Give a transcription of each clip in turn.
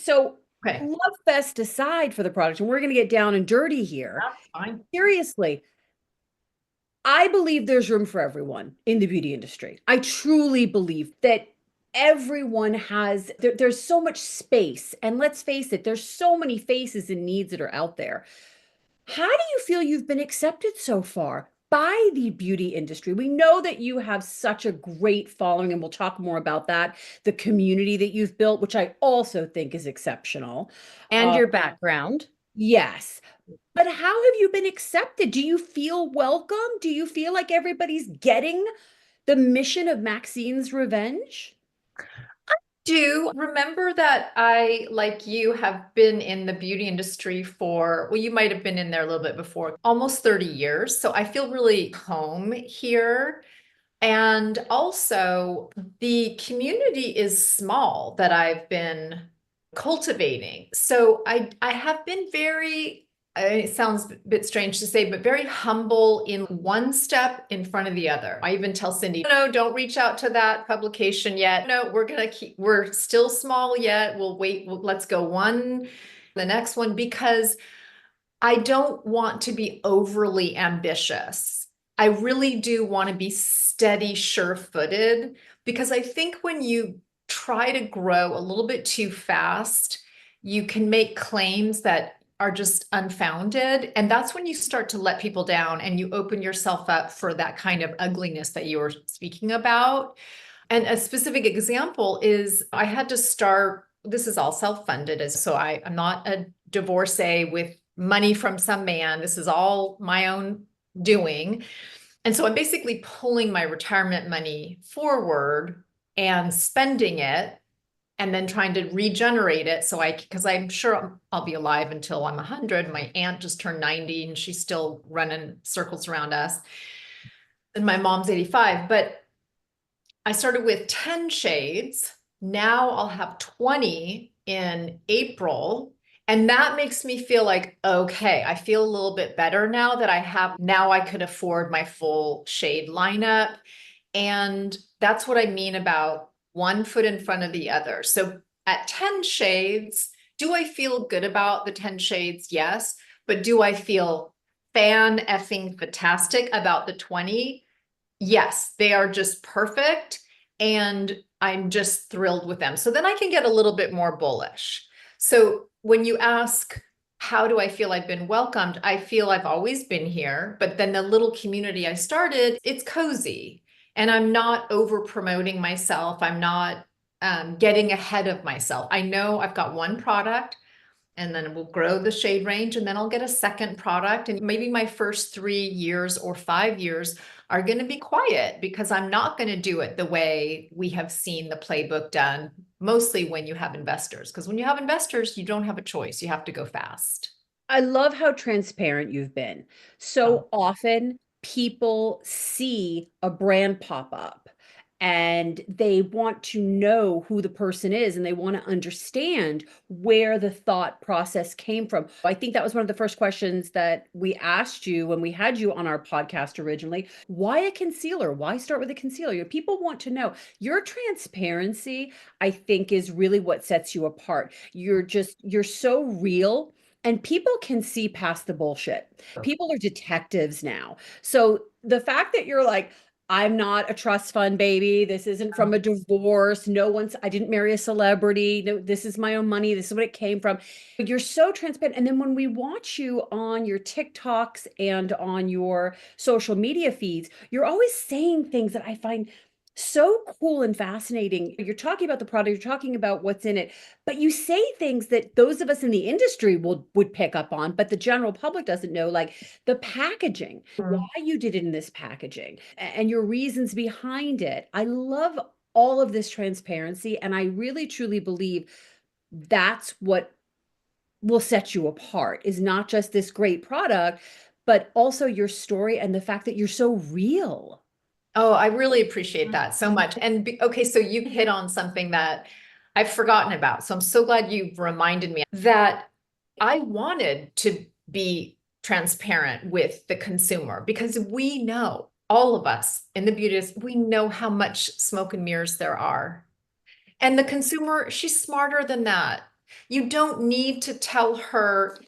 So, Okay, love fest aside for the product, and we're going to get down and dirty here. that's fine. Seriously, I believe there's room for everyone in the beauty industry. I truly believe that everyone has, there's so much space. And let's face it, there's so many faces and needs that are out there. How do you feel you've been accepted so far by the beauty industry? We know that you have such a great following, and we'll talk more about that. The community that you've built, which I also think is exceptional. And your background. Yes. But how have you been accepted? Do you feel welcome? Do you feel like everybody's getting the mission of Maxine's revenge? Do remember that I, like you, have been in the beauty industry for, well, you might have been in there a little bit before, almost 30 years. So I feel really home here. And also, the community is small that I've been cultivating. So I have been very, it sounds a bit strange to say, but very humble in one step in front of the other. I even tell Cindy, no, don't reach out to that publication yet. No, we're still small yet. We'll wait. Let's go the next one, because I don't want to be overly ambitious. I really do want to be steady, sure-footed, because I think when you try to grow a little bit too fast, you can make claims that are just unfounded. And that's when you start to let people down and you open yourself up for that kind of ugliness that you were speaking about. And a specific example is I had to start, this is all self-funded, so I'm not a divorcee with money from some man. This is all my own doing. And so I'm basically pulling my retirement money forward and spending it and then trying to regenerate it. Because I'm sure I'll be alive until I'm 100. My aunt just turned 90 and she's still running circles around us. And my mom's 85. But I started with 10 shades. Now I'll have 20 in April. And that makes me feel like, okay, I feel a little bit better now that now I could afford my full shade lineup. And that's what I mean about one foot in front of the other. So at 10 shades, do I feel good about the 10 shades? Yes. But do I feel fan effing fantastic about the 20? Yes, they are just perfect. And I'm just thrilled with them. So then I can get a little bit more bullish. So when you ask, how do I feel I've been welcomed? I feel I've always been here, but then the little community I started, it's cozy. And I'm not over promoting myself. I'm not getting ahead of myself. I know I've got one product and then we'll grow the shade range and then I'll get a second product. And maybe my first 3 years or 5 years are going to be quiet because I'm not going to do it the way we have seen the playbook done, mostly when you have investors. Because when you have investors, you don't have a choice. You have to go fast. I love how transparent you've been. Oh. So often people see a brand pop up and they want to know who the person is and they want to understand where the thought process came from. I think that was one of the first questions that we asked you when we had you on our podcast originally. Why a concealer? Why start with a concealer? People want to know. Your transparency, I think, is really what sets you apart. You're so real, and people can see past the bullshit. People are detectives now. So the fact that you're like, I'm not a trust fund baby. This isn't from a divorce. I didn't marry a celebrity. No, this is my own money. This is what it came from. But you're so transparent. And then when we watch you on your TikToks and on your social media feeds, you're always saying things that I find so cool and fascinating. You're talking about the product, you're talking about what's in it, but you say things that those of us in the industry would pick up on, but the general public doesn't know, like the packaging, why you did it in this packaging, and your reasons behind it. I love all of this transparency, and I really truly believe that's what will set you apart, is not just this great product, but also your story and the fact that you're so real. Oh, I really appreciate that so much. Okay, so you hit on something that I've forgotten about. So I'm so glad you reminded me that I wanted to be transparent with the consumer because we know, all of us in the beauty, we know how much smoke and mirrors there are. And the consumer, she's smarter than that. You don't need to tell her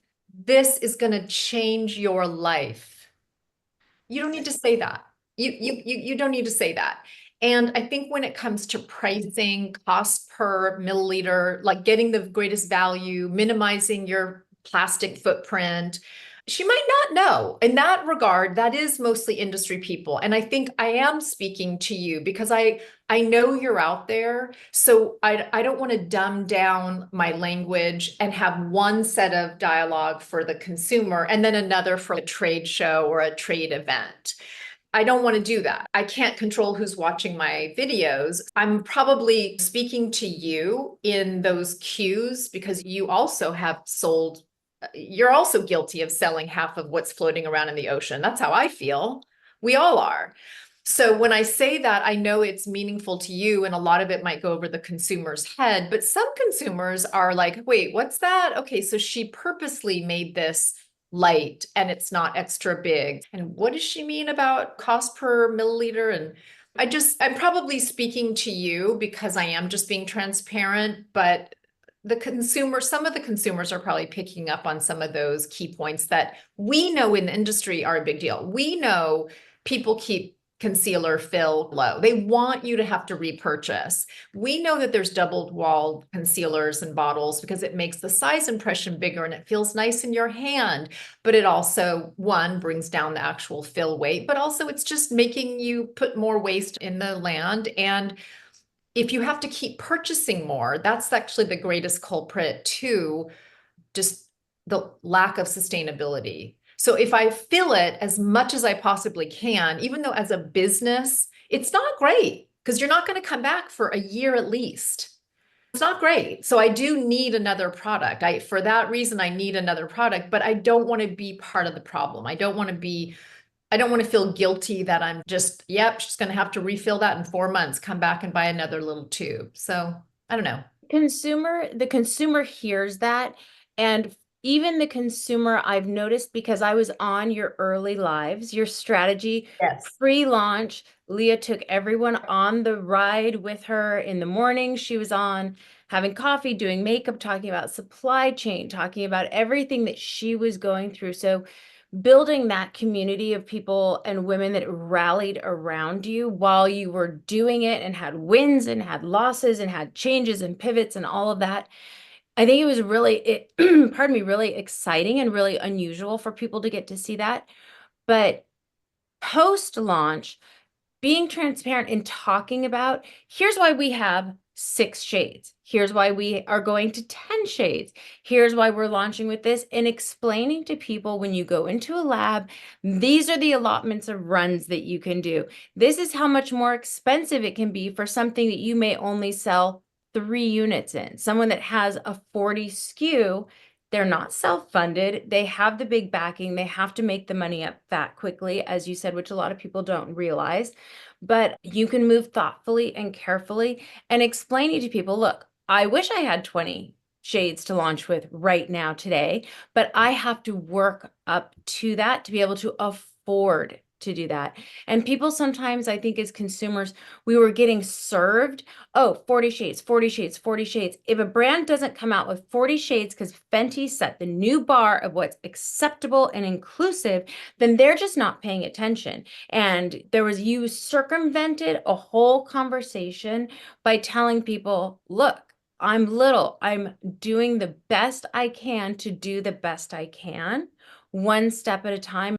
this is going to change your life. You don't need to say that. You don't need to say that. And I think when it comes to pricing, cost per milliliter, like getting the greatest value, minimizing your plastic footprint, she might not know. In that regard, that is mostly industry people. And I think I am speaking to you because I know you're out there. So I don't want to dumb down my language and have one set of dialogue for the consumer and then another for a trade show or a trade event. I don't want to do that. I can't control who's watching my videos. I'm probably speaking to you in those cues because you also have sold, you're also guilty of selling half of what's floating around in the ocean. That's how I feel. We all are. So when I say that, I know it's meaningful to you, and a lot of it might go over the consumer's head, but some consumers are like, wait, what's that? Okay, so she purposely made this light and it's not extra big. And what does she mean about cost per milliliter? And I'm probably speaking to you because I am just being transparent, but some of the consumers are probably picking up on some of those key points that we know in the industry are a big deal. We know people keep concealer fill low. They want you to have to repurchase. We know that there's double walled concealers and bottles because it makes the size impression bigger and it feels nice in your hand. But it also, one, brings down the actual fill weight, but also it's just making you put more waste in the land. And if you have to keep purchasing more, that's actually the greatest culprit to just the lack of sustainability. So if I fill it as much as I possibly can, even though as a business, it's not great because you're not going to come back for a year at least. It's not great. So I do need another product. For that reason, I need another product, but I don't want to be part of the problem. I don't want to feel guilty that I'm just, yep, she's going to have to refill that in 4 months, come back and buy another little tube. So I don't know. The consumer hears that. And even the consumer, I've noticed because I was on your early lives, your strategy Yes. pre-launch. Leah took everyone on the ride with her in the morning. She was on having coffee, doing makeup, talking about supply chain, talking about everything that she was going through. So building that community of people and women that rallied around you while you were doing it and had wins and had losses and had changes and pivots and all of that. I think it was pardon me, really exciting and really unusual for people to get to see that. But post launch, being transparent and talking about, here's why we have 6 shades. Here's why we are going to 10 shades. Here's why we're launching with this, and explaining to people when you go into a lab, these are the allotments of runs that you can do. This is how much more expensive it can be for something that you may only sell 3 units in. Someone that has a 40 SKU, they're not self-funded. They have the big backing. They have to make the money up that quickly, as you said, which a lot of people don't realize. But you can move thoughtfully and carefully and explaining to people, look, I wish I had 20 shades to launch with right now today, but I have to work up to that to be able to afford to do that. And people sometimes, I think as consumers, we were getting served, oh, 40 shades, 40 shades, 40 shades. If a brand doesn't come out with 40 shades because Fenty set the new bar of what's acceptable and inclusive, then they're just not paying attention. And you circumvented a whole conversation by telling people, look, I'm little, I'm doing the best I can to do the best I can, one step at a time.